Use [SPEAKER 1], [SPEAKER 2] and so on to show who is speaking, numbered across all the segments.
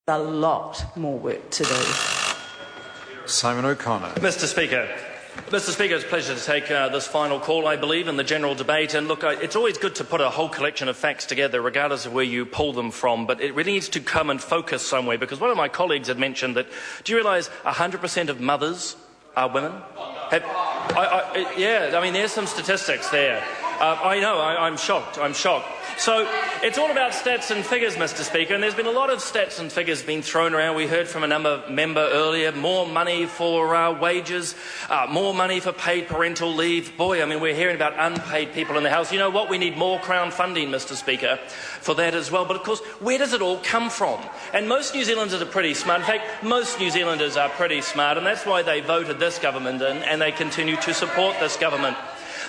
[SPEAKER 1] A lot more work to do.
[SPEAKER 2] Simon O'Connor.
[SPEAKER 3] Mr. Speaker, it's a pleasure to take this final call, I believe, in the general debate. And look, it's always good to put a whole collection of facts together, regardless of where you pull them from. But it really needs to come and focus somewhere, because one of my colleagues had mentioned that, do you realise 100% of mothers are women? Yeah, I mean, there's some statistics there. I know, I'm shocked. So it's all about stats and figures, Mr. Speaker, and there's been a lot of stats and figures being thrown around. We heard from a member earlier, more money for wages, more money for paid parental leave. Boy, I mean, we're hearing about unpaid people in the House. You know what? We need more Crown funding, Mr. Speaker, for that as well. But of course, where does it all come from? And most New Zealanders are pretty smart. In fact, most New Zealanders are pretty smart, and that's why they voted this government in, and they continue to support this government.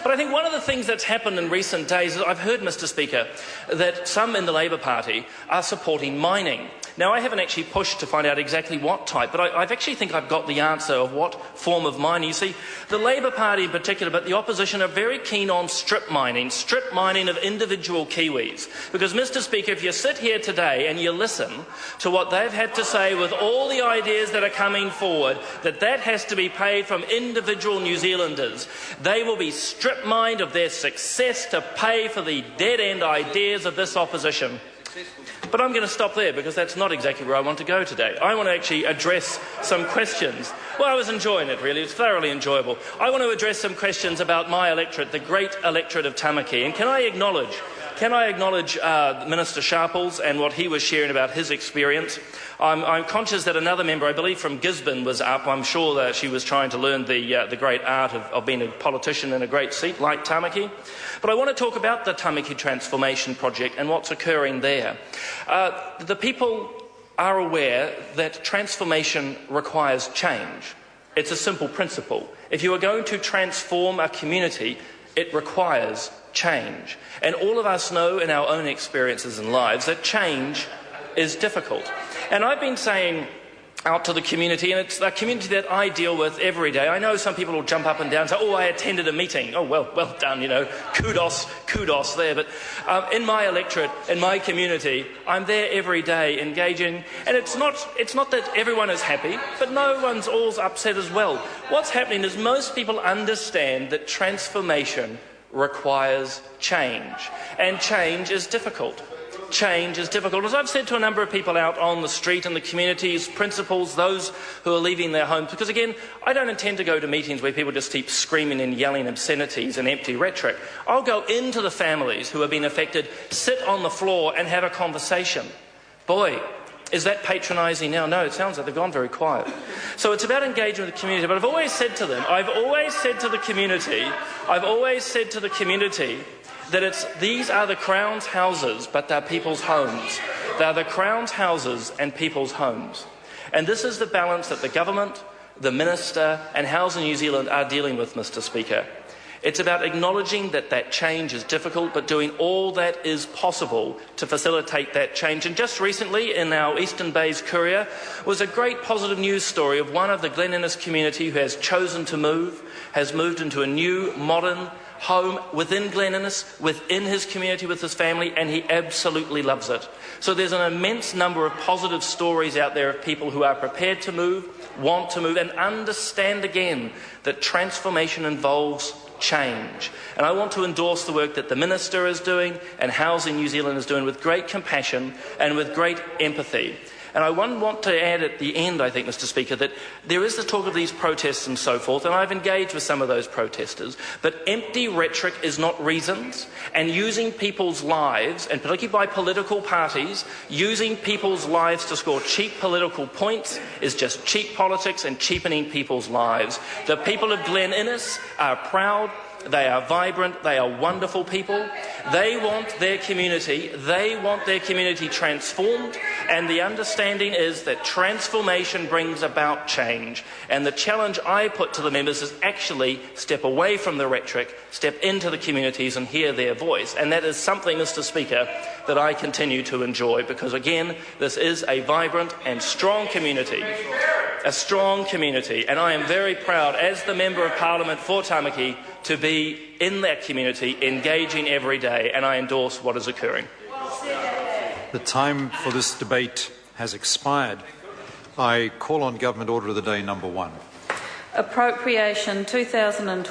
[SPEAKER 3] But I think one of the things that's happened in recent days is I've heard, Mr. Speaker, that some in the Labour Party are supporting mining. Now, I haven't actually pushed to find out exactly what type, but I actually think I've got the answer of what form of mining. You see, the Labour Party in particular, but the opposition are very keen on strip mining of individual Kiwis. Because, Mr. Speaker, if you sit here today and you listen to what they've had to say with all the ideas that are coming forward, that has to be paid from individual New Zealanders, they will be strip mined of their success to pay for the dead-end ideas of this opposition. But I'm going to stop there, because that's not exactly where I want to go today. I want to actually address some questions. Well, I was enjoying it, really. It was thoroughly enjoyable. I want to address some questions about my electorate, the great electorate of Tamaki. And can I acknowledge Minister Sharples and what he was sharing about his experience? I'm conscious that another member, I believe from Gisborne, was up. I'm sure that she was trying to learn the great art of being a politician in a great seat like Tamaki. But I want to talk about the Tamaki Transformation Project and what's occurring there. The people are aware that transformation requires change. It's a simple principle. If you are going to transform a community, it requires change. And all of us know in our own experiences and lives that change is difficult. And I've been saying out to the community, and it's a community that I deal with every day. I know some people will jump up and down and say, oh, I attended a meeting. Oh, well done, you know, kudos there. But in my electorate, in my community, I'm there every day engaging. And it's not that everyone is happy, but no one's all upset as well. What's happening is most people understand that transformation requires change, and change is difficult. Change is difficult. As I've said to a number of people out on the street in the communities, principals, those who are leaving their homes, because again, I don't intend to go to meetings where people just keep screaming and yelling obscenities and empty rhetoric. I'll go into the families who have been affected, sit on the floor and have a conversation. Boy, is that patronising now? No, it sounds like they've gone very quiet. So it's about engaging with the community. But I've always said to the community that these are the Crown's houses, but they're people's homes. They're the Crown's houses and people's homes. And this is the balance that the government, the Minister and Housing New Zealand are dealing with, Mr. Speaker. It's about acknowledging that change is difficult, but doing all that is possible to facilitate that change. And just recently, in our Eastern Bays Courier, was a great positive news story of one of the Glen Innes community who has chosen to move, has moved into a new, modern home within Glen Innes, within his community, with his family, and he absolutely loves it. So there's an immense number of positive stories out there of people who are prepared to move, want to move, and understand again that transformation involves change. And I want to endorse the work that the Minister is doing and Housing New Zealand is doing with great compassion and with great empathy. And I want to add at the end, I think, Mr. Speaker, that there is the talk of these protests and so forth, and I've engaged with some of those protesters, but empty rhetoric is not reasons, and using people's lives, and particularly by political parties, using people's lives to score cheap political points is just cheap politics and cheapening people's lives. The people of Glen Innes are proud. They are vibrant, they are wonderful people. They want their community transformed, and the understanding is that transformation brings about change. And the challenge I put to the members is actually step away from the rhetoric, step into the communities and hear their voice. And that is something, Mr. Speaker, that I continue to enjoy, because again, this is a vibrant and strong community. A strong community, and I am very proud as the Member of Parliament for Tamaki to be in that community, engaging every day, and I endorse what is occurring.
[SPEAKER 2] The time for this debate has expired. I call on Government Order of the Day number 1.
[SPEAKER 1] Appropriation 2012.